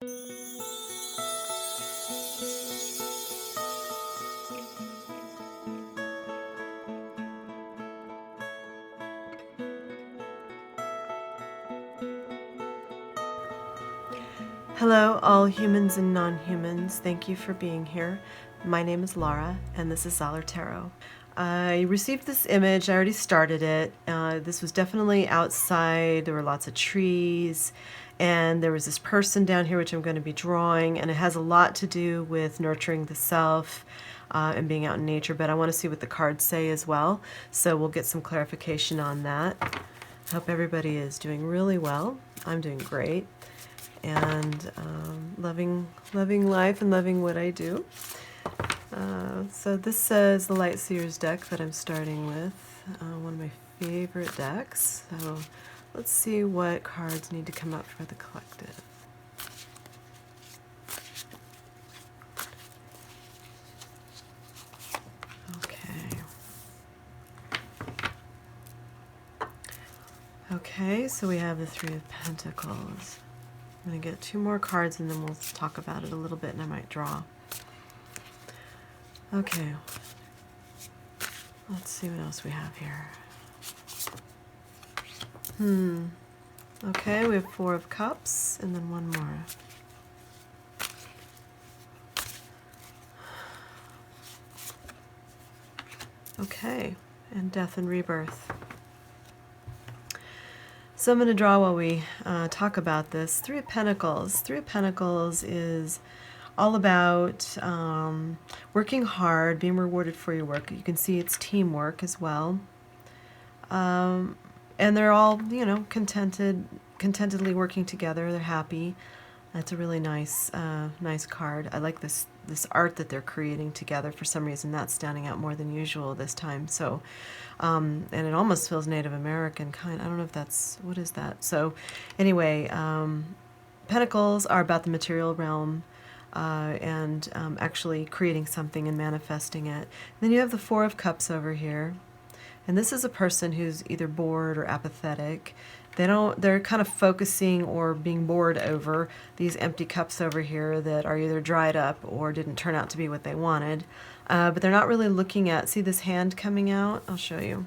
Hello, all humans and non-humans. Thank you for being here. My name is Laura, and this is Zollar Tarot. I received this image. I already started it. This was definitely outside. There were lots of trees, and there was this person down here, which I'm going to be drawing, and it has a lot to do with nurturing the self and being out in nature, but I want to see what the cards say as well, so we'll get some clarification on that. I hope everybody is doing really well. I'm doing great. And loving life and loving what I do. So this is the Light Seers deck that I'm starting with, one of my favorite decks. So let's see what cards need to come up for the collective. Okay, so we have the Three of Pentacles. I'm going to get 2 more cards and then we'll talk about it a little bit and I might draw. Okay. Let's see what else we have here. Okay, we have 4 of Cups and then 1 more. Okay, and Death and Rebirth. So I'm going to draw while we talk about this. 3 of Pentacles. 3 of Pentacles is all about working hard, being rewarded for your work. You can see it's teamwork as well. And they're all, you know, contentedly working together. They're happy. That's a really nice nice card. I like this art that they're creating together. For some reason, that's standing out more than usual this time. So, and it almost feels Native American kind. I don't know if that's, what is that? So, anyway, Pentacles are about the material realm and actually creating something and manifesting it. And then you have the 4 of Cups over here. And this is a person who's either bored or apathetic. They're kind of focusing or being bored over these empty cups over here that are either dried up or didn't turn out to be what they wanted. But they're not really looking at, see this hand coming out? I'll show you.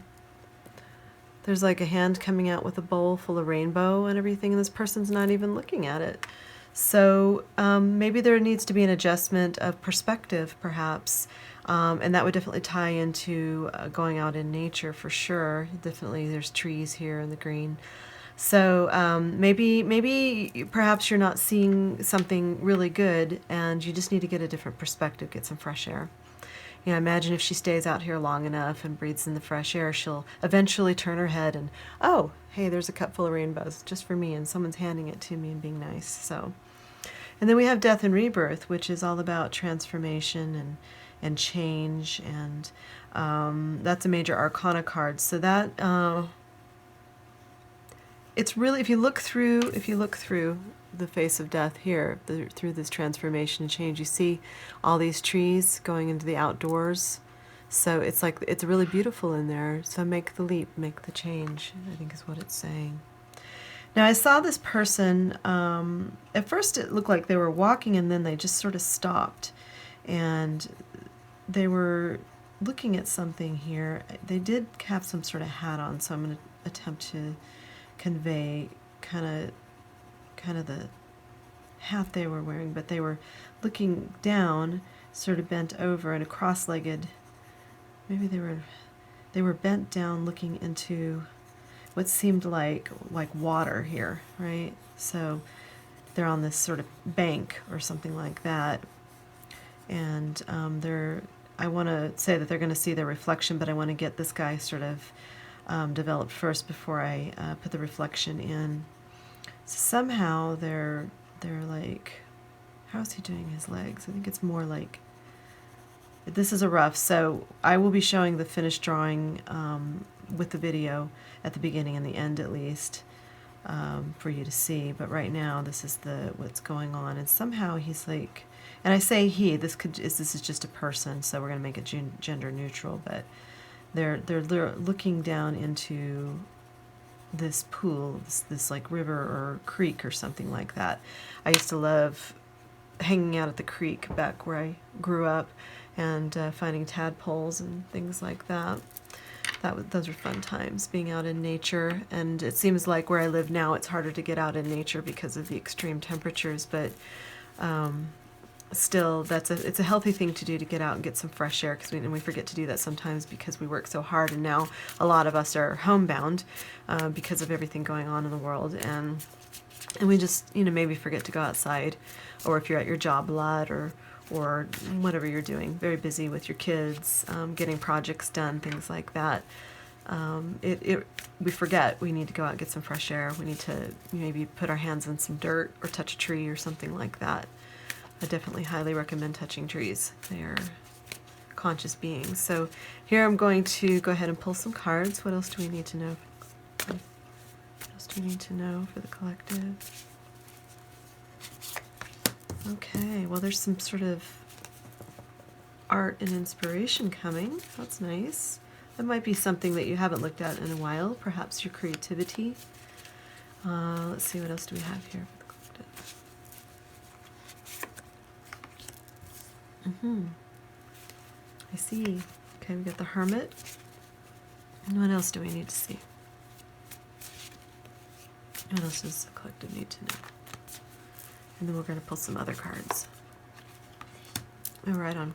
There's like a hand coming out with a bowl full of rainbow and everything, and this person's not even looking at it. So maybe there needs to be an adjustment of perspective, perhaps. And that would definitely tie into going out in nature for sure. Definitely there's trees here in the green. So maybe perhaps you're not seeing something really good and you just need to get a different perspective, get some fresh air. You know, imagine if she stays out here long enough and breathes in the fresh air, she'll eventually turn her head and, oh, hey, there's a cup full of rainbows just for me, and someone's handing it to me and being nice. So, and then we have Death and Rebirth, which is all about transformation and change, and that's a major arcana card. So that it's really, if you look through the face of death here, through this transformation and change, you see all these trees going into the outdoors. So it's like, it's really beautiful in there. So make the leap, make the change, I think is what it's saying. Now I saw this person, at first it looked like they were walking and then they just sort of stopped. And they were looking at something here. They did have some sort of hat on, so I'm going to attempt to convey kind of the hat they were wearing, but they were looking down, sort of bent over, and a cross-legged, maybe they were bent down looking into what seemed like water here, right? So they're on this sort of bank or something like that, and I want to say that they're going to see their reflection, but I want to get this guy sort of developed first before I put the reflection in. So somehow they're like, how's he doing his legs? I think it's more like, this is a rough, so I will be showing the finished drawing with the video at the beginning and the end at least, for you to see. But right now this is what's going on, and somehow he's like, and I say he, this is just a person, so we're going to make it gender neutral, but they're looking down into this pool, this like river or creek or something like that. I used to love hanging out at the creek back where I grew up and finding tadpoles and things like that. Those are fun times, being out in nature. And it seems like where I live now, it's harder to get out in nature because of the extreme temperatures, but still, it's a healthy thing to do, to get out and get some fresh air, because we forget to do that sometimes because we work so hard, and now a lot of us are homebound because of everything going on in the world, and we just maybe forget to go outside, or if you're at your job a lot, or whatever you're doing, very busy with your kids, getting projects done, things like that. We forget we need to go out and get some fresh air. We need to maybe put our hands in some dirt or touch a tree or something like that. I definitely highly recommend touching trees. They are conscious beings. So here I'm going to go ahead and pull some cards. What else do we need to know? What else do we need to know for the collective? Okay, well, there's some sort of art and inspiration coming. That's nice. That might be something that you haven't looked at in a while, perhaps your creativity. Let's see, what else do we have here for the collective? I see. Okay, we got the Hermit. And what else do we need to see? What else does the collective need to know? And then we're going to pull some other cards. Oh, right on.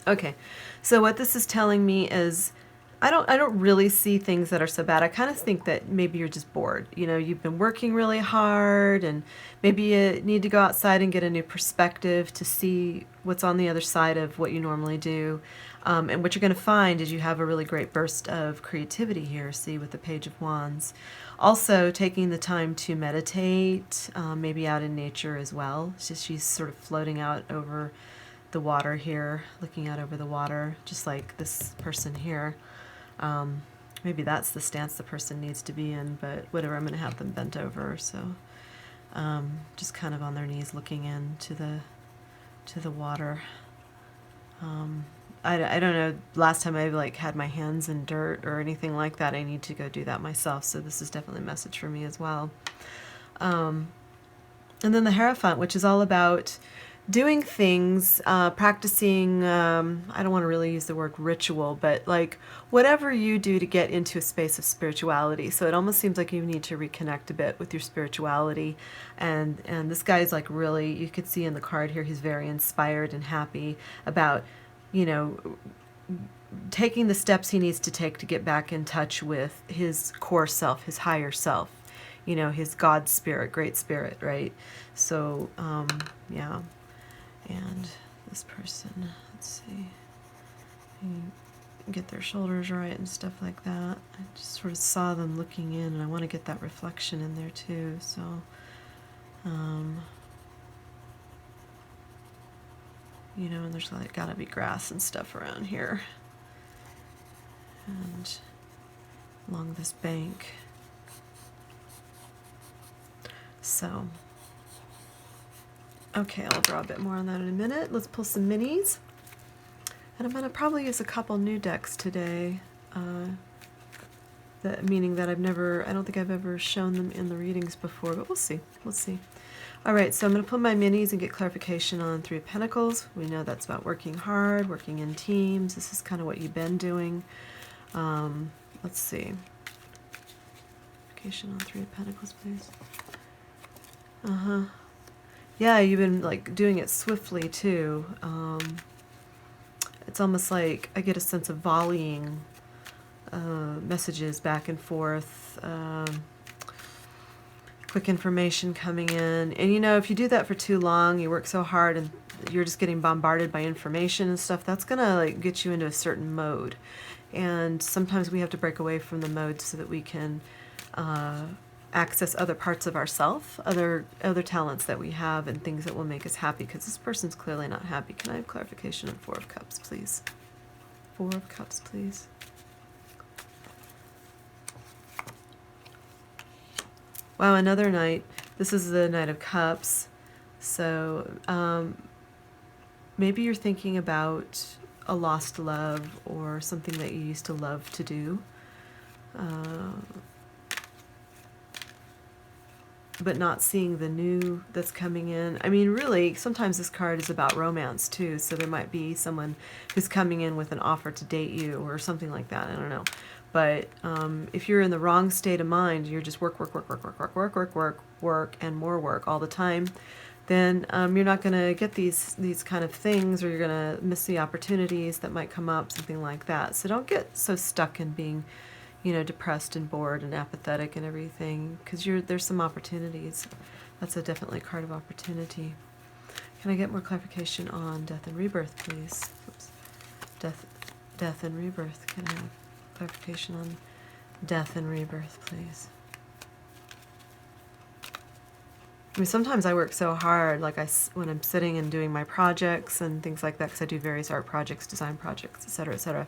Okay, so what this is telling me is I don't really see things that are so bad. I kind of think that maybe you're just bored. You've been working really hard, and maybe you need to go outside and get a new perspective to see what's on the other side of what you normally do. And what you're going to find is you have a really great burst of creativity here, see, with the Page of Wands. Also, taking the time to meditate, maybe out in nature as well. She's sort of floating out over the water here, looking out over the water, just like this person here. Maybe that's the stance the person needs to be in, but whatever, I'm going to have them bent over, so just kind of on their knees looking into the water. I don't know, last time I had my hands in dirt or anything like that. I need to go do that myself, so this is definitely a message for me as well. And then the Hierophant, which is all about doing things, practicing, I don't want to really use the word ritual, but like whatever you do to get into a space of spirituality. So it almost seems like you need to reconnect a bit with your spirituality. And this guy's like really, you could see in the card here, he's very inspired and happy about, taking the steps he needs to take to get back in touch with his core self, his higher self, his God spirit, great spirit, right? So, yeah. And this person, let's see, get their shoulders right and stuff like that. I just sort of saw them looking in, and I want to get that reflection in there too. So, and there's gotta be grass and stuff around here, and along this bank. So. Okay, I'll draw a bit more on that in a minute. Let's pull some minis. And I'm going to probably use a couple new decks today, meaning that I don't think I've ever shown them in the readings before, but we'll see. We'll see. All right, so I'm going to pull my minis and get clarification on Three of Pentacles. We know that's about working hard, working in teams. This is kind of what you've been doing. Let's see. Clarification on Three of Pentacles, please. Yeah, you've been doing it swiftly too. It's almost like I get a sense of volleying messages back and forth, quick information coming in. And if you do that for too long, you work so hard and you're just getting bombarded by information and stuff, that's gonna get you into a certain mode. And sometimes we have to break away from the mode so that we can access other parts of ourselves, other talents that we have, and things that will make us happy, because this person's clearly not happy. Can I have clarification on Four of Cups, please? Four of Cups, please. Wow, another Knight. This is the Knight of Cups. So maybe you're thinking about a lost love or something that you used to love to do. but not seeing the new that's coming in. I mean, really, sometimes this card is about romance too, so there might be someone who's coming in with an offer to date you or something like that. I don't know. But if you're in the wrong state of mind, you're just work, work, work, work, work, work, work, work, work, work, and more work all the time, then you're not going to get these kind of things, or you're going to miss the opportunities that might come up, something like that. So don't get so stuck in being, you know, depressed and bored and apathetic and everything, because there's some opportunities. That's definitely a card of opportunity. Can I get more clarification on death and rebirth, please? Oops. Death and rebirth. Can I have clarification on death and rebirth, please? I mean, sometimes I work so hard, like when I'm sitting and doing my projects and things like that, because I do various art projects, design projects, etc., etc.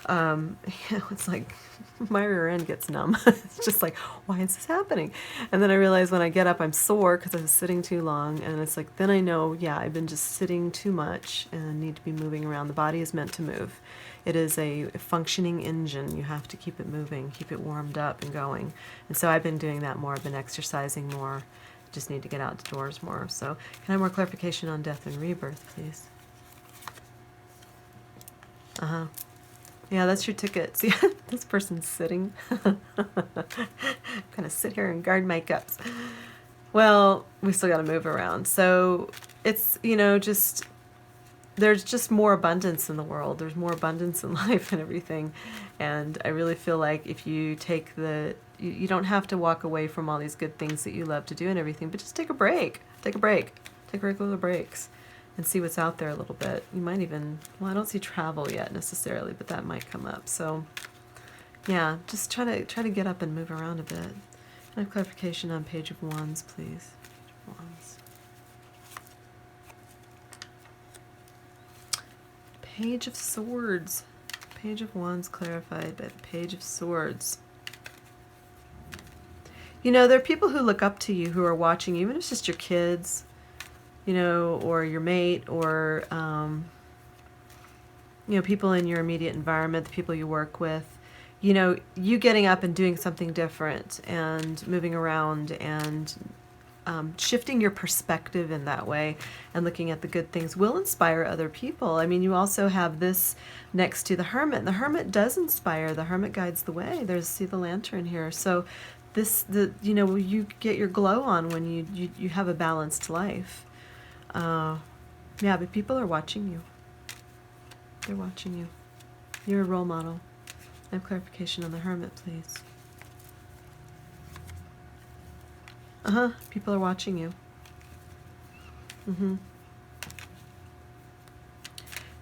You know, it's like my rear end gets numb. It's just like, why is this happening? And then I realize when I get up, I'm sore because I was sitting too long, and it's like, then I know, yeah, I've been just sitting too much and need to be moving around. The body is meant to move. It is a functioning engine. You have to keep it moving, keep it warmed up and going. And so I've been doing that more. I've been exercising more. Just need to get outdoors more. So can I have more clarification on death and rebirth, please? Yeah, that's your ticket. See, this person's sitting. I'm gonna sit here and guard my cups. Well, we still got to move around. So it's, you know, just, there's just more abundance in the world. There's more abundance in life and everything. And I really feel like if you take you don't have to walk away from all these good things that you love to do and everything, but just take a break. Take a break. Take regular breaks and see what's out there a little bit. You might even, well, I don't see travel yet necessarily, but that might come up. So yeah, just try to get up and move around a bit. Can I have clarification on Page of Wands, please? Page of Wands. Page of Swords. Page of Wands clarified by the Page of Swords. You know, there are people who look up to you, who are watching, even if it's just your kids, you know, or your mate, or, you know, people in your immediate environment, the people you work with. You know, you getting up and doing something different and moving around and shifting your perspective in that way and looking at the good things will inspire other people. I mean, you also have this next to the Hermit. The Hermit does inspire. The Hermit guides the way. See the lantern here. So you know, you get your glow on when you have a balanced life. Yeah, but people are watching you. They're watching you. You're a role model. I have clarification on the Hermit, please. People are watching you.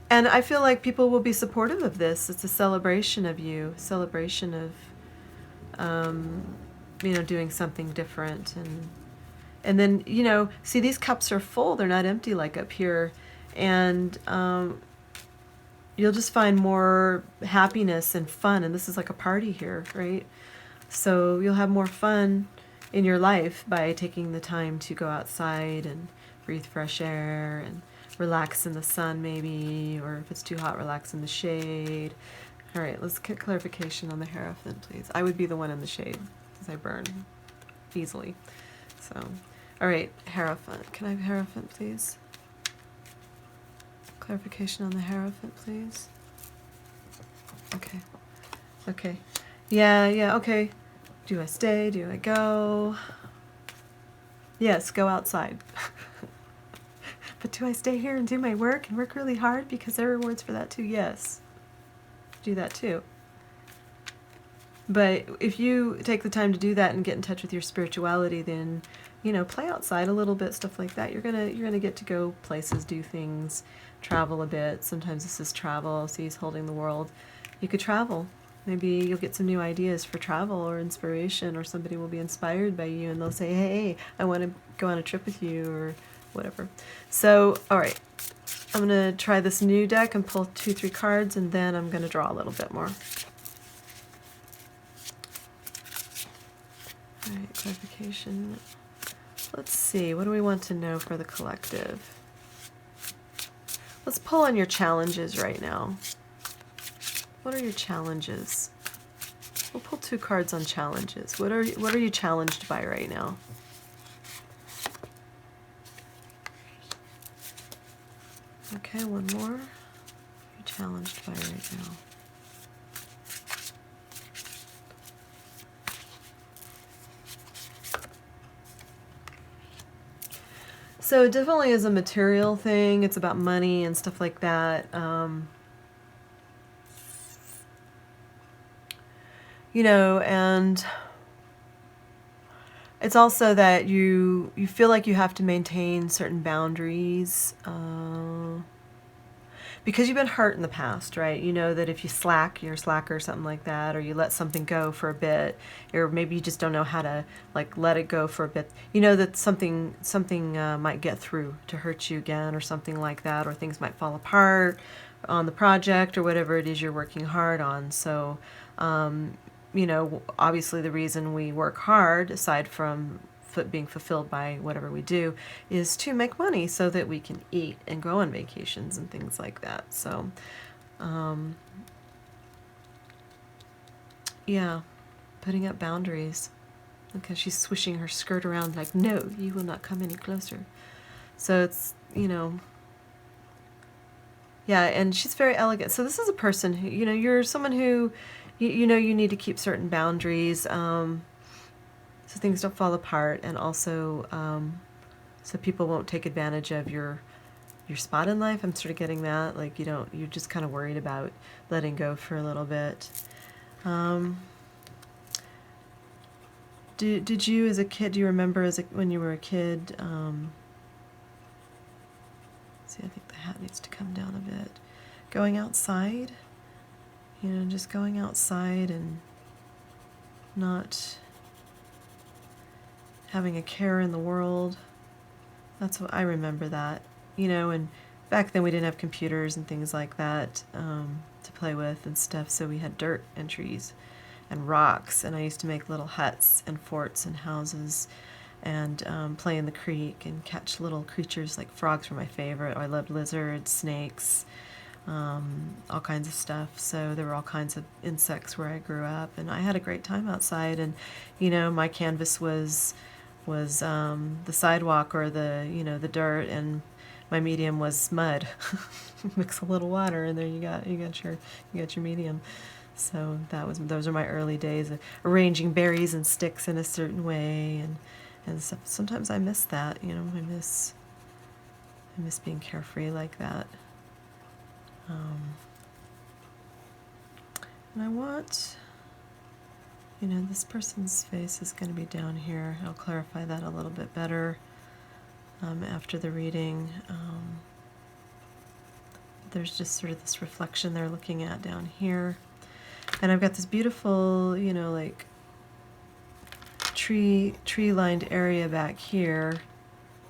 And I feel like people will be supportive of this. It's a celebration of you, celebration of, you know, doing something different. And then, you know, see, these cups are full. They're not empty like up here. And you'll just find more happiness and fun. And this is like a party here, right? So you'll have more fun in your life by taking the time to go outside and breathe fresh air and relax in the sun maybe, or if it's too hot, relax in the shade. All right, let's get clarification on the Hierophant, please. I would be the one in the shade because I burn easily. So, all right, Hierophant. Can I have Hierophant, please? Clarification on the Hierophant, please. Okay. Okay. Yeah, okay. Do I stay? Do I go? Yes, go outside. But do I stay here and do my work and work really hard? Because there are rewards for that too. Yes. Do that too. But if you take the time to do that and get in touch with your spirituality, then, you know, play outside a little bit, stuff like that. You're gonna get to go places, do things, travel a bit. Sometimes this is travel. See, he's holding the world. You could travel. Maybe you'll get some new ideas for travel or inspiration, or somebody will be inspired by you and they'll say, hey, I want to go on a trip with you or whatever. So, all right, I'm going to try this new deck and pull 2-3 cards, and then I'm going to draw a little bit more. All right, clarification. Let's see, what do we want to know for the collective? Let's pull on your challenges right now. What are your challenges? We'll pull 2 cards on challenges. What are you challenged by right now? Okay, one more. You're challenged by right now. So it definitely is a material thing. It's about money and stuff like that. You know, and it's also that you feel like you have to maintain certain boundaries because you've been hurt in the past, right? You know that if you slack, you're a slacker or something like that, or you let something go for a bit, or maybe you just don't know how to like let it go for a bit. You know that something might get through to hurt you again, or something like that, or things might fall apart on the project or whatever it is you're working hard on. So, you know, obviously the reason we work hard, aside from being fulfilled by whatever we do, is to make money so that we can eat and go on vacations and things like that. So, yeah, putting up boundaries. Okay, she's swishing her skirt around like, no, you will not come any closer. So it's, you know, yeah, and she's very elegant. So this is a person who, you know, you're someone who, you know, you need to keep certain boundaries. So things don't fall apart, and also so people won't take advantage of your spot in life. I'm sort of getting that, like you're just kind of worried about letting go for a little bit. Did you as a kid, do you remember when you were a kid, see, I think the hat needs to come down a bit, going outside, you know, just going outside and not having a care in the world. That's what I remember that, you know, and back then we didn't have computers and things like that to play with and stuff, so we had dirt and trees and rocks, and I used to make little huts and forts and houses and play in the creek and catch little creatures, like frogs were my favorite. I loved lizards, snakes, all kinds of stuff. So there were all kinds of insects where I grew up, and I had a great time outside. And you know, my canvas was the sidewalk, or the dirt, and my medium was mud. Mix a little water, and there you got your medium. So those are my early days of arranging berries and sticks in a certain way, and stuff. Sometimes I miss that, you know. I miss being carefree like that. And I want, you know, this person's face is going to be down here. I'll clarify that a little bit better after the reading. There's just sort of this reflection they're looking at down here. And I've got this beautiful, you know, like tree-lined area back here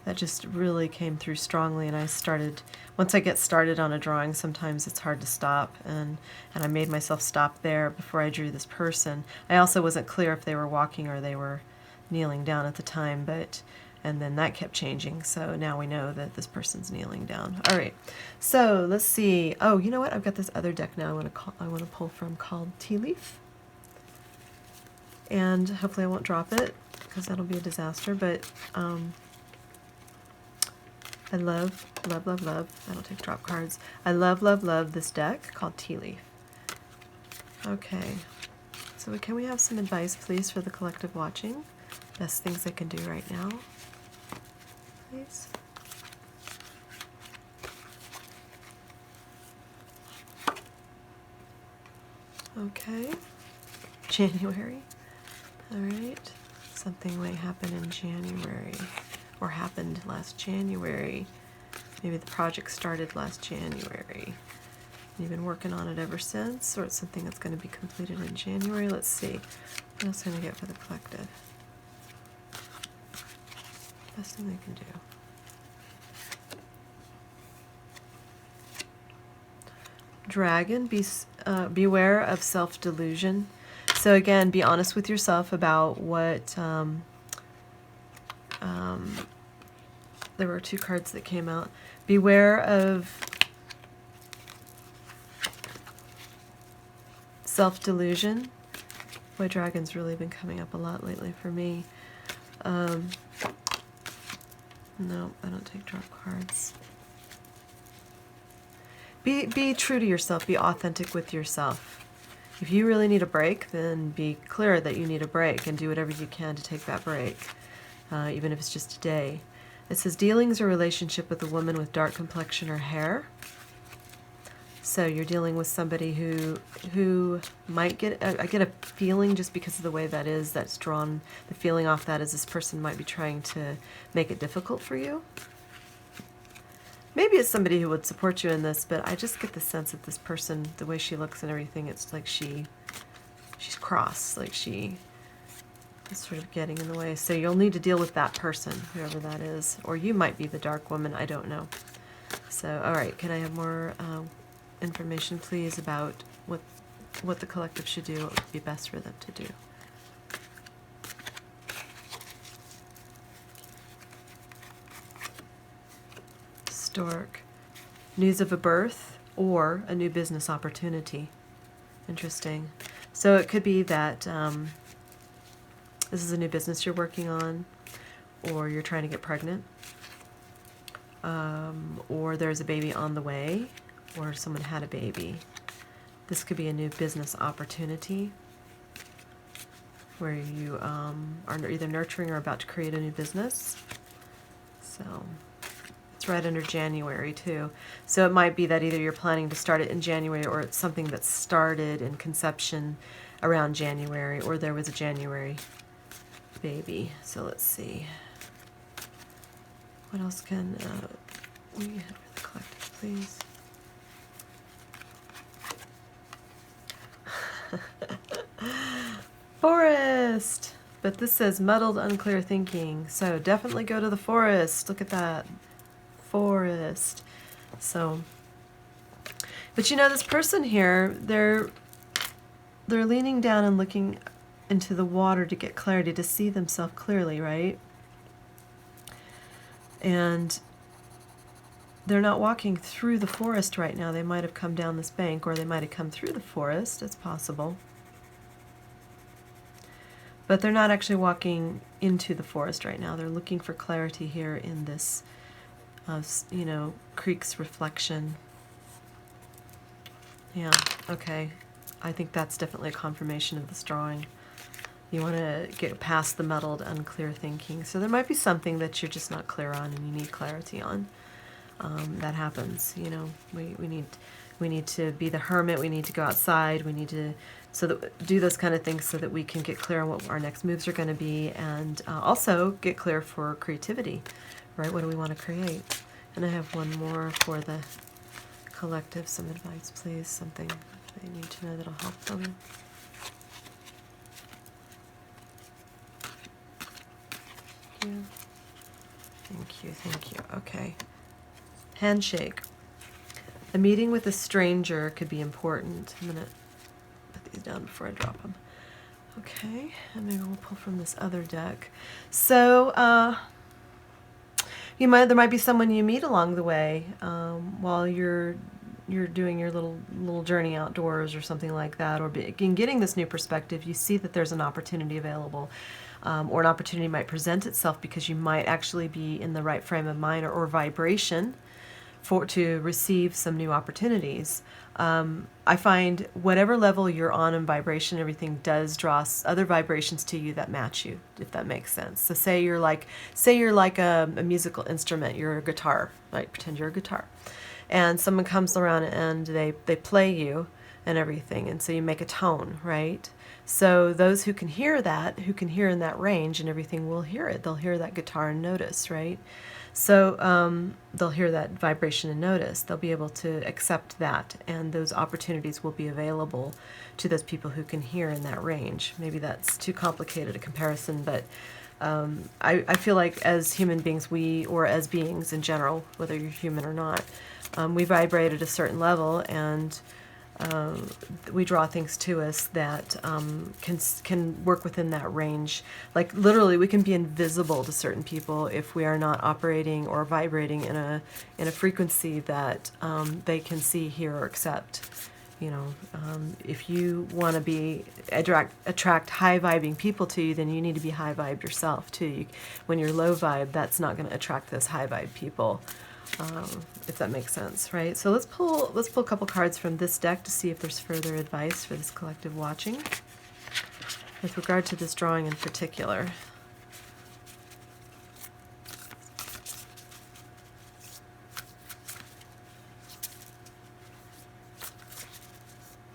that just really came through strongly, and once I get started on a drawing, sometimes it's hard to stop, and I made myself stop there before I drew this person. I also wasn't clear if they were walking or they were kneeling down at the time, and then that kept changing, so now we know that this person's kneeling down. All right, so let's see. Oh, you know what? I've got this other deck now I want to pull from, called Tea Leaf, and hopefully I won't drop it because that'll be a disaster. But I love, love, love, love. I don't take drop cards. I love, love, love this deck called Tea Leaf. Okay, so can we have some advice, please, for the collective watching? Best things I can do right now, please. Okay, January. All right, something might happen in January, or happened last January. Maybe the project started last January. You've been working on it ever since, or it's something that's going to be completed in January. Let's see. What else can I get for the collective? Best thing they can do. Dragon, beware of self-delusion. So again, be honest with yourself about what... there were two cards that came out. Beware of self-delusion. Boy, dragon's really been coming up a lot lately for me. No, I don't take drop cards. Be true to yourself. Be authentic with yourself. If you really need a break, then be clear that you need a break and do whatever you can to take that break, even if it's just a day. It says dealings or relationship with a woman with dark complexion or hair. So you're dealing with somebody who might get, I get a feeling just because of the way that is, that's drawn, the feeling off that is this person might be trying to make it difficult for you. Maybe it's somebody who would support you in this, but I just get the sense that this person, the way she looks and everything, it's like she's cross, like she is sort of getting in the way. So you'll need to deal with that person, whoever that is. Or you might be the dark woman, I don't know. So, all right, can I have more information, please, about what the collective should do, what would be best for them to do? Stork. News of a birth or a new business opportunity. Interesting. So it could be that this is a new business you're working on, or you're trying to get pregnant, or there's a baby on the way, or someone had a baby. This could be a new business opportunity where you are either nurturing or about to create a new business. So it's right under January too. So it might be that either you're planning to start it in January, or it's something that started in conception around January, or there was a January baby. So let's see. What else can we have for the collective, please? Forest! But this says muddled, unclear thinking. So definitely go to the forest. Look at that. Forest. So, but you know, this person here, they're leaning down and looking into the water to get clarity, to see themselves clearly, right? And they're not walking through the forest right now. They might have come down this bank, or they might have come through the forest. It's possible. But they're not actually walking into the forest right now. They're looking for clarity here in this, you know, creek's reflection. Yeah, okay. I think that's definitely a confirmation of this drawing. You want to get past the muddled, unclear thinking. So there might be something that you're just not clear on and you need clarity on. That happens, you know. We need to be the hermit. We need to go outside. We need to do those kind of things so that we can get clear on what our next moves are going to be, and also get clear for creativity, right? What do we want to create? And I have one more for the collective. Some advice, please. Something they need to know that'll help them. Thank you. Thank you. Thank you. Okay. Handshake. A meeting with a stranger could be important. I'm going to put these down before I drop them. Okay, and maybe we'll pull from this other deck. So, there might be someone you meet along the way while you're doing your little journey outdoors or something like that, or in getting this new perspective, you see that there's an opportunity available, or an opportunity might present itself because you might actually be in the right frame of mind or vibration to receive some new opportunities. I find whatever level you're on in vibration, everything does draw other vibrations to you that match you, if that makes sense. So say you're like a musical instrument, you're a guitar, like pretend you're a guitar, and someone comes around and they play you and everything, and so you make a tone, right? So those who can hear that, who can hear in that range and everything, will hear it. They'll hear that guitar and notice, right? So they'll hear that vibration and notice. They'll be able to accept that, and those opportunities will be available to those people who can hear in that range. Maybe that's too complicated a comparison, but I feel like as human beings, or as beings in general, whether you're human or not, we vibrate at a certain level, and we draw things to us that can work within that range. Like literally, we can be invisible to certain people if we are not operating or vibrating in a frequency that they can see, hear, or accept. You know, if you want to attract high vibing people to you, then you need to be high vibed yourself too. When you're low vibe, that's not going to attract those high vibe people. if that makes sense, right? So let's pull a couple cards from this deck to see if there's further advice for this collective watching with regard to this drawing in particular.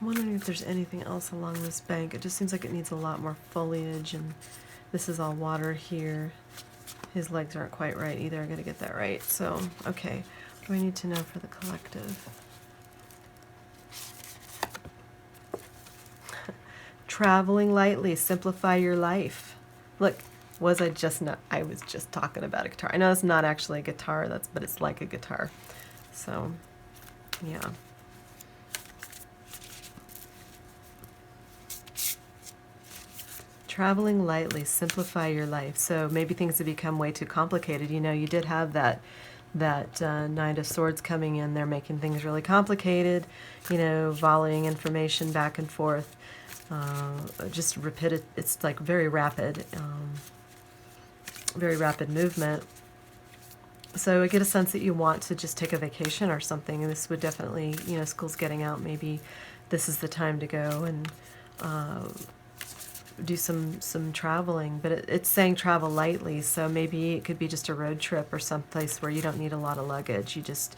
I'm wondering if there's anything else along this bank. It just seems like it needs a lot more foliage, and this is all water here. His legs aren't quite right either. I gotta get that right. So, okay. What do I need to know for the collective? Traveling lightly, simplify your life. Look, I was just talking about a guitar. I know it's not actually a guitar, but it's like a guitar. So, yeah. Traveling lightly, simplify your life. So maybe things have become way too complicated. You know, you did have that Knight of Swords coming in there, making things really complicated. You know, volleying information back and forth. Just repeated. It's like very rapid movement. So I get a sense that you want to just take a vacation or something. And this would definitely, you know, school's getting out. Maybe this is the time to go and do some traveling, but it's saying travel lightly, so maybe it could be just a road trip or someplace where you don't need a lot of luggage. You just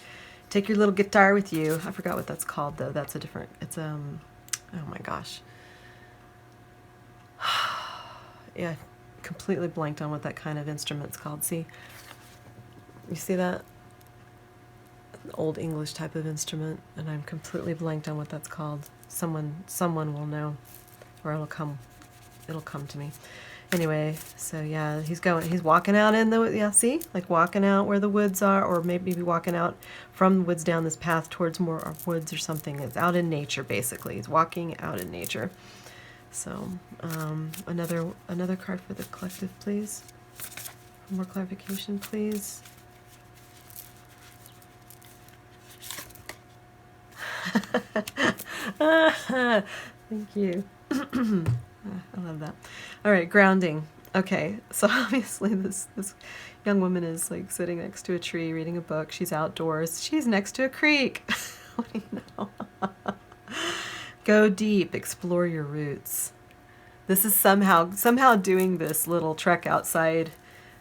take your little guitar with you. I forgot what that's called though. That's a different, it's oh my gosh. Yeah, I completely blanked on what that kind of instrument's called. See? You see that? An old English type of instrument, and I'm completely blanked on what that's called. Someone will know, or it'll come to me. Anyway, so yeah, he's walking out in the, yeah, see? Like walking out where the woods are, or maybe walking out from the woods down this path towards more woods or something. It's out in nature, basically. He's walking out in nature. So, another card for the collective, please. More clarification, please. Thank you. I love that. All right, grounding. Okay, so obviously this young woman is like sitting next to a tree reading a book. She's outdoors. She's next to a creek. What do you know? Go deep, explore your roots. This is somehow doing this little trek outside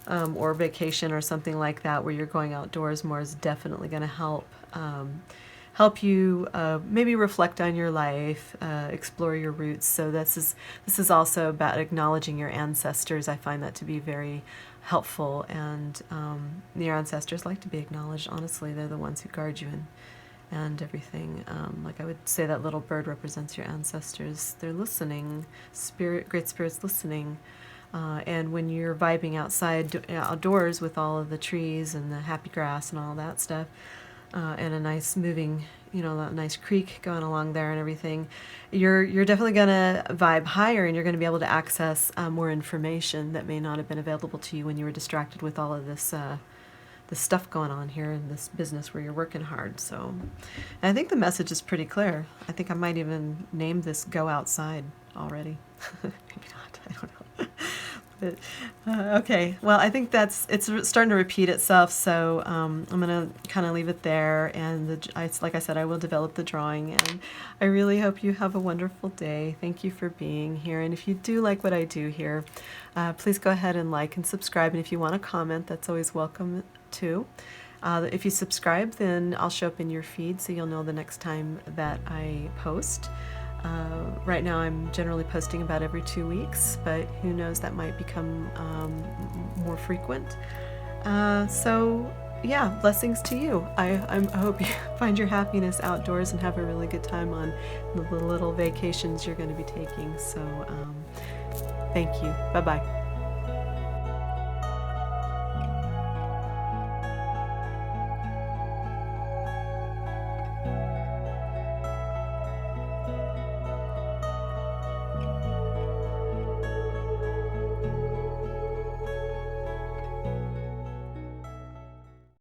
or vacation or something like that where you're going outdoors more is definitely going to help you maybe reflect on your life, explore your roots. So this is also about acknowledging your ancestors. I find that to be very helpful, and your ancestors like to be acknowledged. Honestly, they're the ones who guard you and everything. Like I would say, that little bird represents your ancestors. They're listening, great spirits listening. And when you're vibing outdoors with all of the trees and the happy grass and all that stuff, and a nice moving, you know, a nice creek going along there and everything, you're definitely going to vibe higher, and you're going to be able to access more information that may not have been available to you when you were distracted with all of this stuff going on here in this business where you're working hard. So, and I think the message is pretty clear. I think I might even name this "Go Outside" already. Maybe not. I don't know. But, okay, well, I think it's starting to repeat itself, so I'm going to kind of leave it there, and like I said, I will develop the drawing, and I really hope you have a wonderful day. Thank you for being here, and if you do like what I do here, please go ahead and like and subscribe, and if you want to comment, that's always welcome too. If you subscribe, then I'll show up in your feed, so you'll know the next time that I post. Right now I'm generally posting about every 2 weeks, but who knows, that might become more frequent. So yeah, blessings to you. I hope you find your happiness outdoors and have a really good time on the little vacations you're going to be taking. So thank you. Bye-bye.